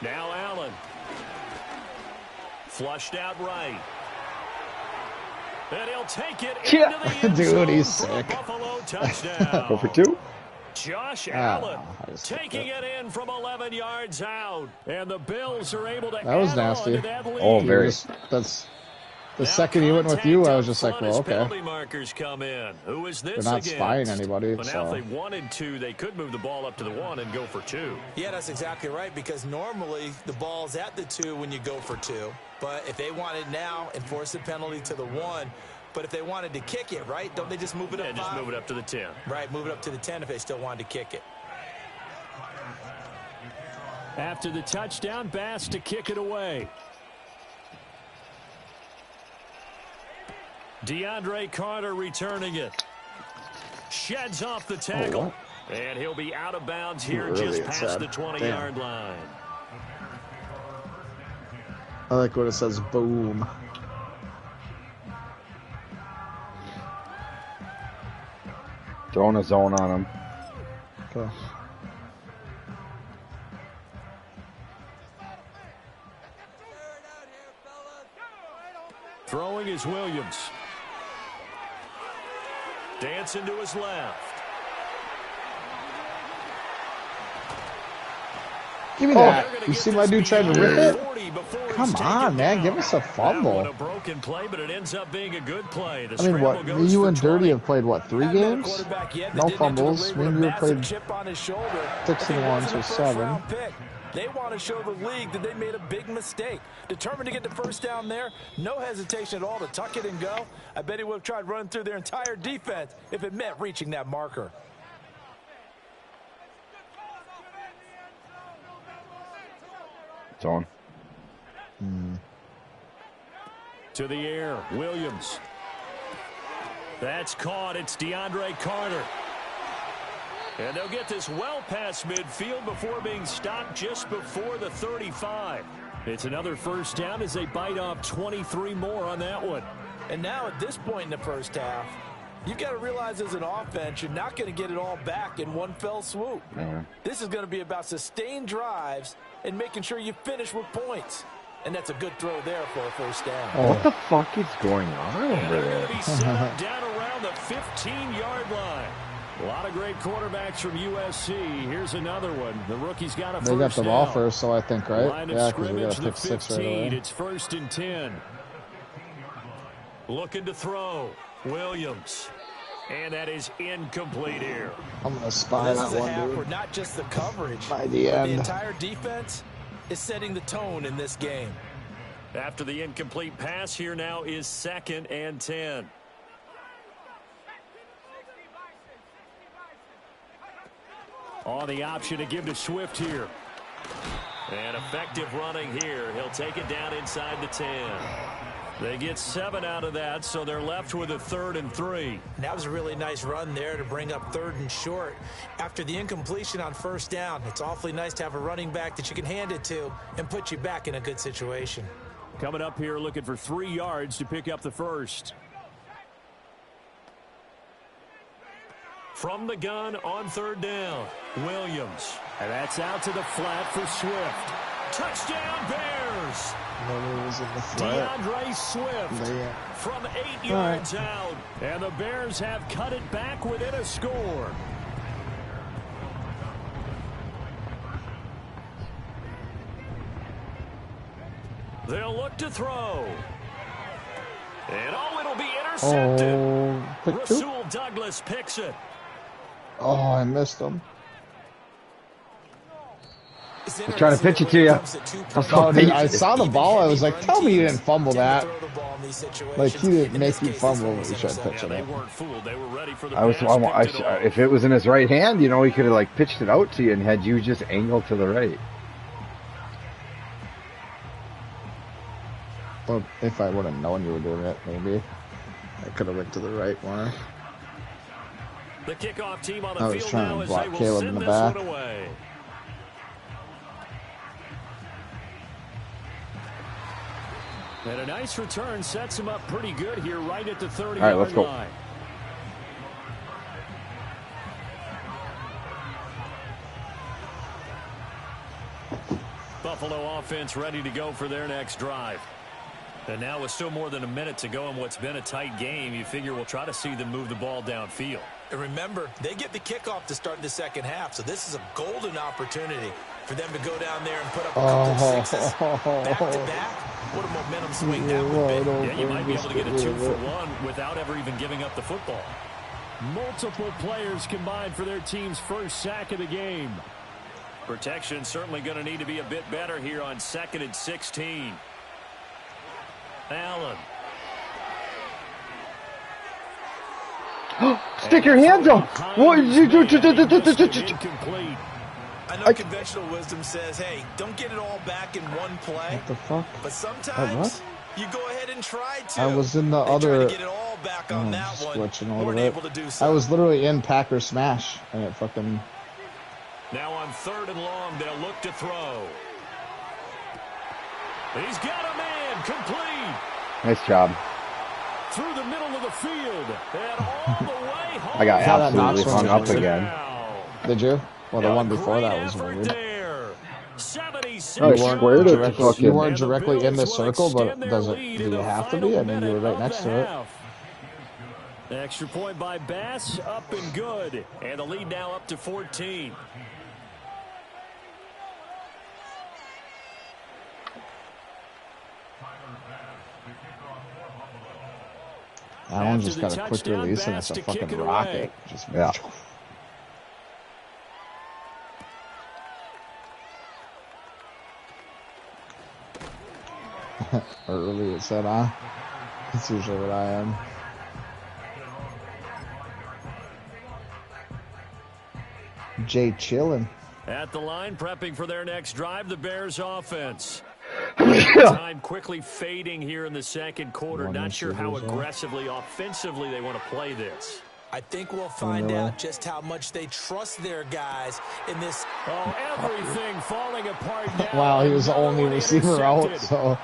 Now Allen. Flushed out right. And he'll take it into the end zone. Dude, he's for a sick. Buffalo touchdown. Go for 2. Josh Allen taking it in from 11 yards out. And the Bills are able to That was add nasty. on to that lead. Oh, very. That's the second he went with you, I was just like, well, okay. Penalty markers come in. Who is this They're not against? spying anybody. But now if they wanted to, they could move the ball up to the 1 and go for 2. Yeah, that's exactly right, because normally the ball's at the 2 when you go for 2. But if they wanted now, enforce the penalty to the 1. But if they wanted to kick it, right, don't they just move it up 5? Just move it up to the 10. Right, move it up to the 10 if they still wanted to kick it. After the touchdown, Bass to kick it away. DeAndre Carter returning it. Sheds off the tackle. And he'll be out of bounds here just past the 20-yard line. I like what it says, boom. Throwing a zone on him. Okay. Throwing is Williams. Dancing to his left. Give me that. You see my dude trying to rip it? Come on, man. Give us a fumble. A broken play, but it ends up being a good play. I mean, what? You and Dirty have played, what, 3 games? No fumbles. Me and you have played 6 and 1, so 7. They want to show the league that they made a big mistake. Determined to get the first down there. No hesitation at all to tuck it and go. I bet he would have tried running through their entire defense if it meant reaching that marker. It's on. To the air, Williams. That's caught. It's DeAndre Carter. And they'll get this well past midfield before being stopped just before the 35. It's another first down as they bite off 23 more on that one. And now at this point in the first half, you've got to realize as an offense, you're not going to get it all back in one fell swoop. This is going to be about sustained drives and making sure you finish with points. And that's a good throw there for a first down. Oh. What the fuck is going on over there? Be set up down around the 15-yard line. A lot of great quarterbacks from USC. Here's another one. The rookie's got a first down. They got the ball first, so I think, right? Line of Yeah, because we got scrimmage, to the pick 6 right away. It's 1st and 10. Looking to throw. Williams. And that is incomplete here. I'm going to spy This that is a one, half dude. where not just the coverage, By the but end. the entire defense is setting the tone in this game. After the incomplete pass, here now is 2nd and 10. On the option to give to Swift here. And effective running here. He'll take it down inside the 10. They get 7 out of that, so they're left with a 3rd and 3. That was a really nice run there to bring up 3rd and short. After the incompletion on 1st down, it's awfully nice to have a running back that you can hand it to and put you back in a good situation. Coming up here looking for 3 yards to pick up the first. From the gun on 3rd down, Williams. And that's out to the flat for Swift. Touchdown, Bears! Nobody was in the flat. DeAndre Swift from 8 yards out. And the Bears have cut it back within a score. They'll look to throw. And it'll be intercepted. Rasul Douglas picks it. Oh, I missed him. I was trying to pitch it to you. I saw the ball. I was like, tell me you didn't fumble that. Like, he didn't make you fumble when you tried to pitch it. They weren't fooled. They were ready for the if it was in his right hand, you know, he could have like pitched it out to you and had you just angled to the right. Well, if I would have known you were doing it, maybe I could have went to the right more. The kickoff team on the I was field trying now to as block they will Caleb in send the this back. one away. And a nice return sets him up pretty good here right at the 30-yard line. All right, let's go. Buffalo offense ready to go for their next drive. And now with still more than a minute to go in what's been a tight game, you figure we'll try to see them move the ball downfield. And remember, they get the kickoff to start the second half, so this is a golden opportunity for them to go down there and put up a couple of sixes. Back-to-back, what a momentum swing that would be. Yeah, you might be able to get a 2-for-1 without ever even giving up the football. Multiple players combined for their team's first sack of the game. Protection certainly going to need to be a bit better here on 2nd and 16. Allen. Stick your hands up! What did you do? Incomplete. I know conventional wisdom says, hey, don't get it all back in one play. What the fuck? But sometimes you go ahead and try to. I was in the other. To get it all back on that one. Switching a little Weren't bit. able to do so. I was literally in Packer Smash, and it fucking. Now on 3rd and long, they'll look to throw. He's got a man complete. Nice job. Through the middle of the field and all the way home. I got that absolutely Knox hung one up was again. Did you? Well, the one before that was weird. You weren't directly in the circle, but do you have to be? I mean, you were right next to it. Extra point by Bass, up and good. And the lead now up to 14. Allen just got a quick release, and it's a fucking rocket. Just yeah. Early it said, huh? That's usually what I am. Jay chillin'. At the line, prepping for their next drive, the Bears offense. Time quickly fading here in the second quarter. Not sure how aggressively, offensively they want to play this. I think we'll find out just how much they trust their guys in this. Oh, everything falling apart now. Wow, he was the only receiver out, so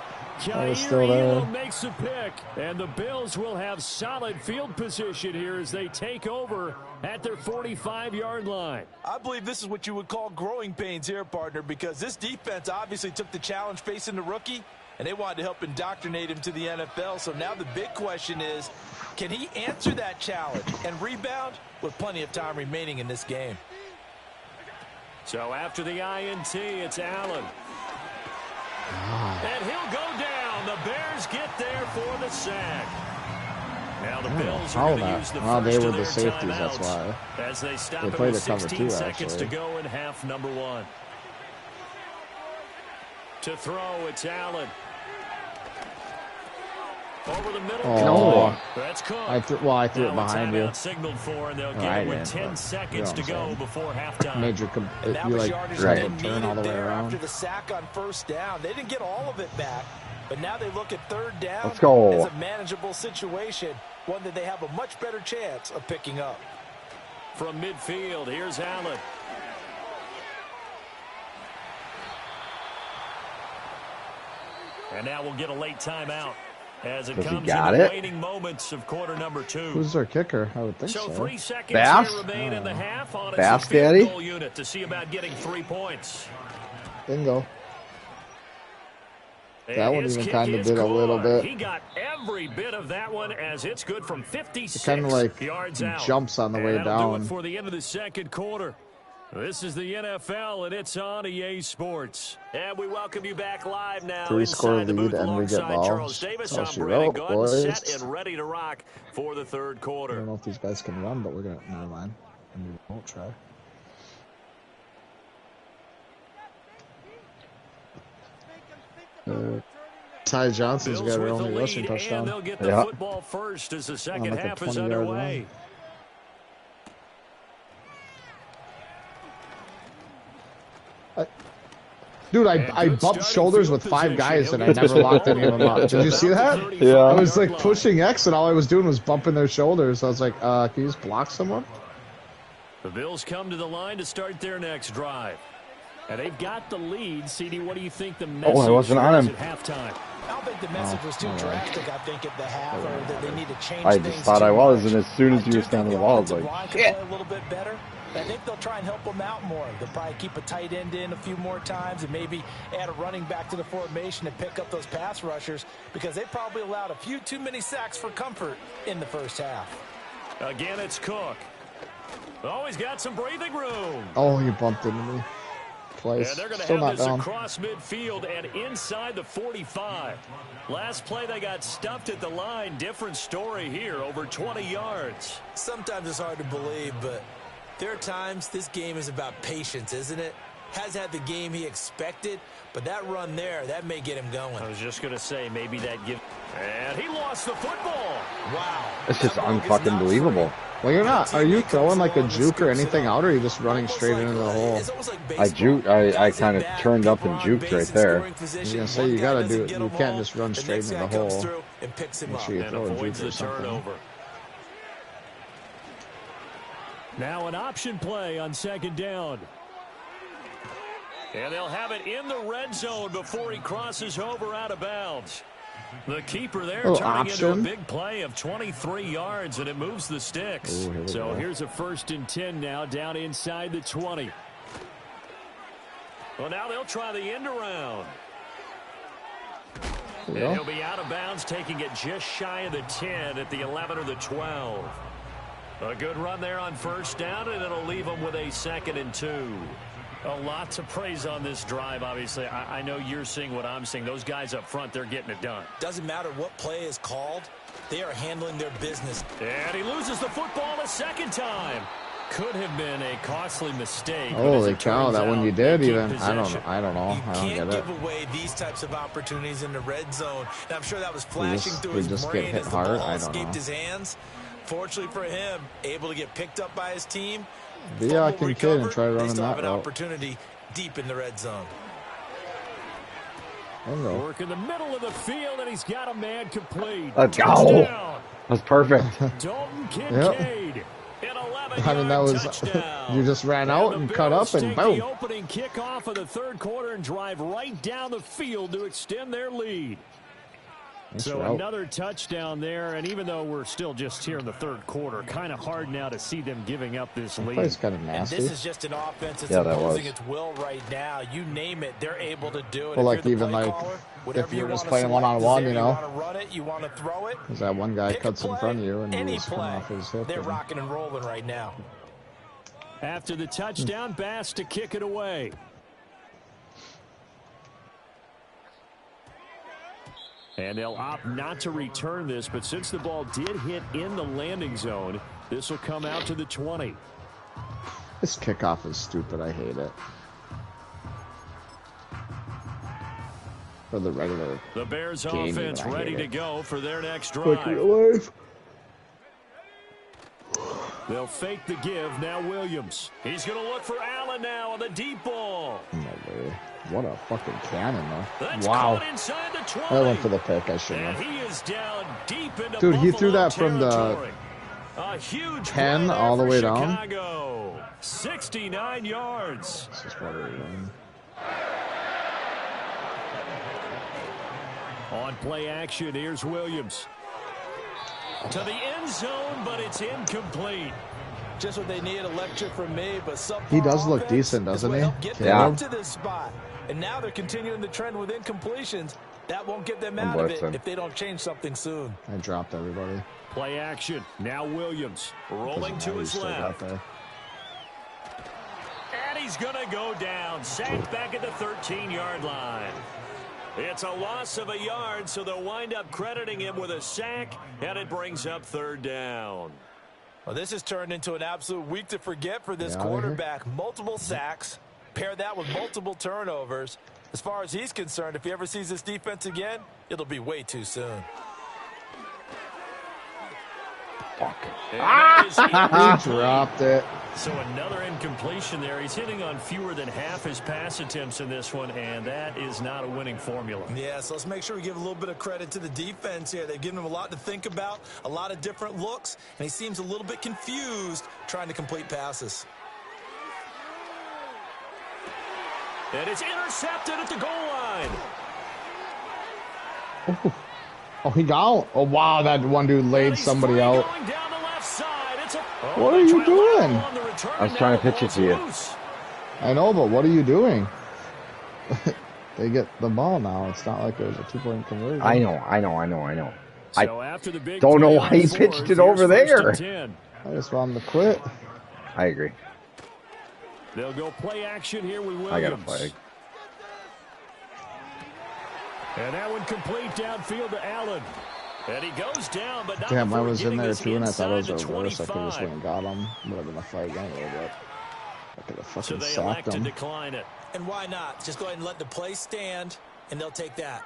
I was still there. Makes a pick, and the Bills will have solid field position here as they take over at their 45-yard line. I believe this is what you would call growing pains here, partner, because this defense obviously took the challenge facing the rookie, and they wanted to help indoctrinate him to the NFL. So now the big question is, can he answer that challenge and rebound with plenty of time remaining in this game? So after the INT, it's Allen. And he'll go down. The Bears get there for the sack. Now the Bills are going to use the first they were of the their safeties, timeouts that's why. as they stop They it played with a cover 16 too, seconds actually. to go in half number one. To throw, it's Allen. Over the middle. Oh, That's Cook. I threw it behind you. Signaled for, and they'll get it with 10 seconds to go before halftime. Major, you like turn all the way around. After the sack on first down, they didn't get all of it back, but now they look at third down. Let's go. As a manageable situation, one that they have a much better chance of picking up. From midfield, here's Allen. And now we'll get a late timeout as it comes in the waning moments of quarter number 2. Who's their kicker? I would think so. 3 seconds Bass? here remain in the half on Bass, its field Daddy? goal unit to see about getting 3 points. Bingo. That one even kind of did a little bit. He got every bit of that one as it's good from 56 kind of like yards out. Jumps on the way down. down. For the end of the second quarter. This is the NFL, and it's on EA Sports. And we welcome you back live now. 3-score lead, and we get balls. Charles Davis. I'm she Brandon wrote, Gunn, boys. set and ready to rock for the third quarter. I don't know if these guys can run, but we're going to, never mind. And we won't try. Ty Johnson's got her only rushing touchdown. And they'll get the football first as the second half is underway. Dude, I bumped shoulders with 5 guys and I never locked any of them up. Did you see that? Yeah. I was like pushing X and all I was doing was bumping their shoulders. I was like, can you just block someone? The Bills come to the line to start their next drive. And they've got the lead. CD, what do you think the message I wasn't on him. at halftime? I don't think the message was too drastic, I think, at the half, or that they need to change I things. just thought I was, and as soon as you were standing the wall, I was like, like, shit. A little bit better. I think they'll try and help them out more. They'll probably keep a tight end in a few more times and maybe add a running back to the formation and pick up those pass rushers because they probably allowed a few too many sacks for comfort in the first half. Again, it's Cook. Oh, he's got some breathing room. Oh, you bumped into me. Place. And they're going to Still have this down. across midfield and inside the 45. Last play, they got stuffed at the line. Different story here, over 20 yards. Sometimes it's hard to believe, but there are times this game is about patience, isn't it? Has had the game he expected, but that run there, that may get him going. I was just going to say, maybe that give. And he lost the football. Wow. it's just unfucking believable. Well, you're not. Are you throwing like a juke or anything out, or are you just running straight into the hole? I kind of turned up and juked right there. I was gonna say you gotta do it. You can't just run straight into the hole. Make sure you throw a juke or something. Now an option play on second down. And they'll have it in the red zone before he crosses over out of bounds. The keeper there turning into a big play of 23 yards, and it moves the sticks. So here's a 1st and 10 now, down inside the 20. Well, now they'll try the end around. And he'll be out of bounds, taking it just shy of the 10 at the 11 or the 12. A good run there on first down, and it'll leave them with a 2nd and 2. A lot to praise on this drive, obviously. I know you're seeing what I'm seeing. Those guys up front, they're getting it done. Doesn't matter what play is called. They are handling their business. And he loses the football a 2nd time. Could have been a costly mistake. Holy cow, that one you did even. I don't know. I don't can't get it. give away these types of opportunities in the red zone. And I'm sure that was flashing through his just brain get hit as the hard. ball I don't escaped know. his hands. Fortunately for him, able to get picked up by his team. Be a kid and try running that an route. opportunity deep in the red zone. Work in the middle of the field, and he's got a man complete. Let's go. That's perfect. Dalton Kincaid. I mean, that was you just ran out and cut up and boom. The opening kickoff of the third quarter and drive right down the field to extend their lead. So another touchdown there, and even though we're still just here in the third quarter, kind of hard now to see them giving up this lead. It's kind of nasty. And this is just an offense that's imposing its will right now. You name it, they're able to do it. Well, like even like if you're just playing one-on-one, you know, you want to run it, you want to throw it. Because that one guy cuts in front of you and he's coming off his hip. They're rocking and rolling right now. After the touchdown, Bass to kick it away. And they'll opt not to return this, but since the ball did hit in the landing zone, this will come out to the 20. This kickoff is stupid. I hate it. for the regular The Bears game. offense ready to go for their next drive. Like real life. They'll fake the give. Now Williams. He's going to look for Allen now on the deep ball. What a fucking cannon, though. That's wow. Inside the 20. I went for the pick. I should And have. he is down deep into Dude, he Buffalo threw that from territory. the a huge 10 all the way Chicago. Down. 69 yards. This is what we're doing. On play action, here's Williams. To the end zone, but it's incomplete. Just what they need, a lecture from me, but he does look decent, doesn't he? Yeah. To this spot. And now they're continuing the trend with incompletions. That won't get them out of it if they don't change something soon. I dropped everybody. Play action. Now Williams rolling to his left. And he's going to go down. Sacked back at the 13-yard line. It's a loss of a yard, so they'll wind up crediting him with a sack, and it brings up third down. Well, this has turned into an absolute week to forget for this quarterback. Multiple sacks, pair that with multiple turnovers. As far as he's concerned, if he ever sees this defense again, it'll be way too soon. Fuck. He dropped it. So another incompletion there. He's hitting on fewer than half his pass attempts in this one, and that is not a winning formula. Yeah, so let's make sure we give a little bit of credit to the defense here. They've given him a lot to think about, a lot of different looks, and he seems a little bit confused trying to complete passes. And it's intercepted at the goal line. Oh, he got. Oh, wow, that one dude laid somebody out. What are you doing? I was trying to pitch it to you. I know, but what are you doing? They get the ball now. It's not like it was a 2-point conversion. I know. I don't know why he pitched it over there. I just want him to quit. I agree. They'll go play action here with Williams. I got a flag. And that one complete downfield to Allen. And he goes down, but not. Damn, I was in there too, and I thought it was a reverse. I could have just went and got him. Would have been a flag down a little bit. I could have fucking sacked him. To decline it. And why not? Just go ahead and let the play stand, and they'll take that.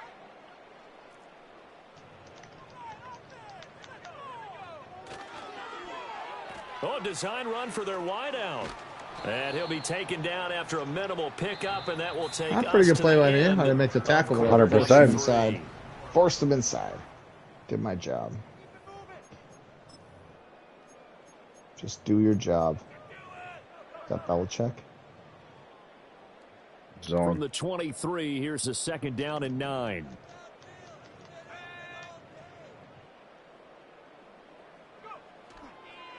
Oh, design run for their wideout. And he'll be taken down after a minimal pickup, and that will take That's a pretty good play by me. I didn't make the tackle. 100%. Forced him inside. Did my job. Just do your job. Got Belichick. Zone. From the 23, here's a 2nd down and 9.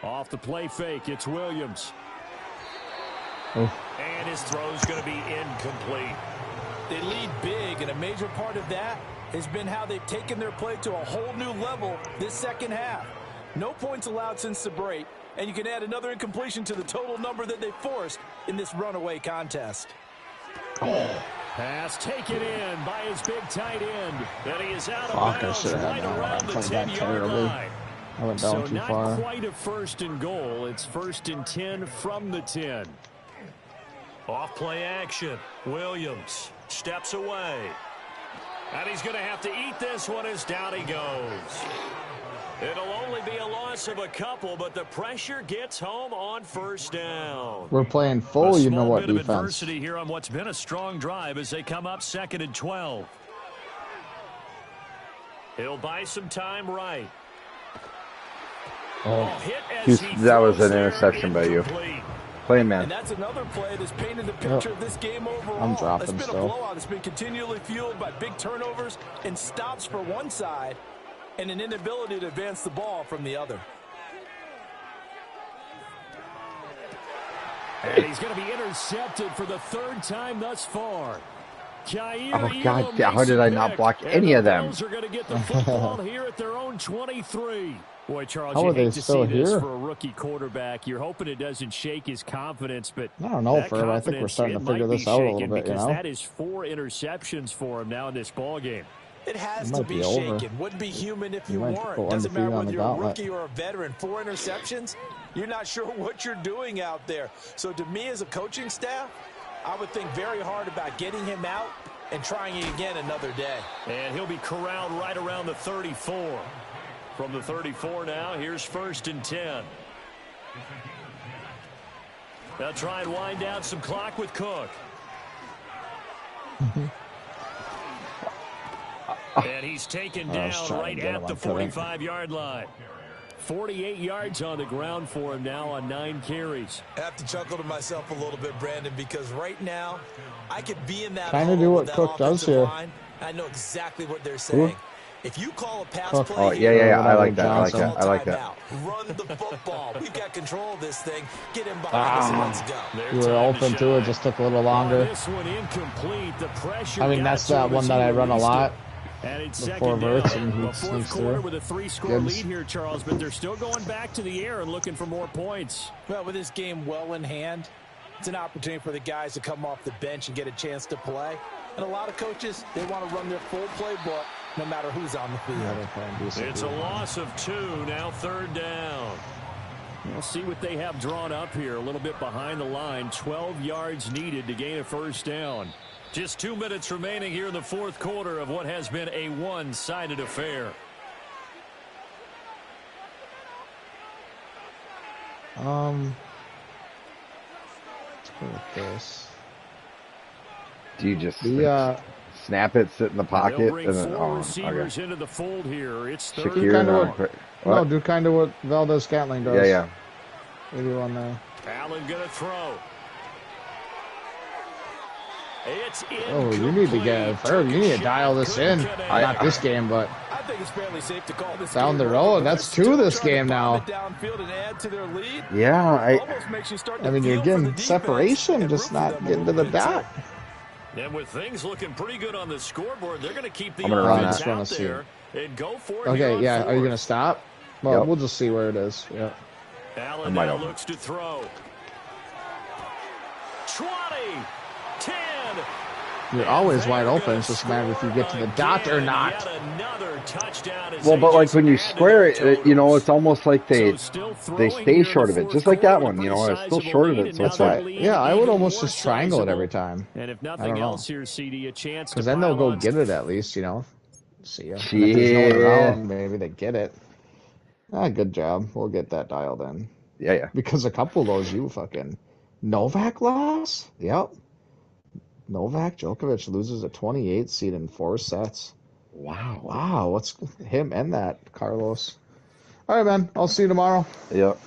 Off the play fake, it's Williams. Oh. And his throw's going to be incomplete. They lead big, and a major part of that has been how they've taken their play to a whole new level this second half. No points allowed since the break, and you can add another incompletion to the total number that they forced in this runaway contest. Oh. Pass taken in by his big tight end. And he is out of bounds right around the 10-yard line. I went down too far. So not quite a 1st and goal. It's 1st and 10 from the 10. Off play action. Williams steps away. And he's going to have to eat this one as down he goes. It'll only be a loss of a couple, but the pressure gets home on 1st down. We're playing full, you know what, defense. Adversity here on what's been a strong drive as they come up 2nd and 12. He'll buy some time right. That was an interception by you. Play, man. And that's another play that's painted the picture of this game overall. I'm dropping It's been still. a blowout. It's been continually fueled by big turnovers and stops for one side and an inability to advance the ball from the other. And he's going to be intercepted for the 3rd time thus far. Oh, God, how did I not block any of them? Are going to get the football here at their own 23. Boy, Charles, how you are they hate to still see here? this for a rookie quarterback. You're hoping it doesn't shake his confidence, but I don't know, Ferb. I think we're starting to figure this out a little bit, you know? That is 4 interceptions for him now in this ball game. It has to be shaken. Wouldn't be human if you weren't. Doesn't matter whether you're a rookie or a veteran. 4 interceptions, you're not sure what you're doing out there. So to me as a coaching staff, I would think very hard about getting him out and trying it again another day. And he'll be corralled right around the 34. From the 34 now, here's 1st and 10. They'll try and wind down some clock with Cook. And he's taken down right at the 45-yard line. 48 yards on the ground for him now on 9 carries. I have to chuckle to myself a little bit, Brandon, because right now I could be in that kind of do what Cook does here. line. I know exactly what they're saying. If you call a pass play, oh yeah, I like that. I like that. Run the football. We've got control of this thing. Get him behind us and let's go. You were open to it, just took a little longer. This one incomplete. The pressure. I mean, that's that one that I run a lot. And it's Before Verts, and he the fourth sneaks quarter through. with a 3-score lead here, Charles, but they're still going back to the air and looking for more points. Well, with this game well in hand, it's an opportunity for the guys to come off the bench and get a chance to play. And a lot of coaches, they want to run their full playbook no matter who's on the field. It's a loss of 2, now 3rd down. We'll see what they have drawn up here. A little bit behind the line. 12 yards needed to gain a 1st down. Just 2 minutes remaining here in the 4th quarter of what has been a one-sided affair. Let's go with this. Do you just snap it, sit in the pocket, and then receivers into the fold here. It's 3rd down. Do kind of what Valdez Scantling does. Yeah. Maybe one there. Allen gonna throw. It's you need to you need to dial this in. Not this game, but I think it's fairly safe to call this down the road. That's 2 this game now. Yeah, I mean, you're getting separation, just not getting to the dot. And with things looking pretty good on the scoreboard, they're going to keep the offense out there and go for it. Okay, yeah. Are you going to stop? Well, we'll just see where it is. Yeah. Allen now looks to throw. 20, 10. You're always wide open. It's just a matter if you get to the dot or not. Well, but like when you square it, it's almost like they stay short of it, just like that one. It's still short of it. So that's right. Yeah, I would almost just triangle it every time. And if nothing else here, CD, a chance because then they'll go get it at least. See ya. And if there's no one around, maybe they get it. Good job. We'll get that dialed in. Yeah. Because a couple of those you fucking Novak loss. Yep. Novak Djokovic loses a 28 seed in 4 sets. Wow. What's him and that Carlos? All right, man. I'll see you tomorrow. Yep.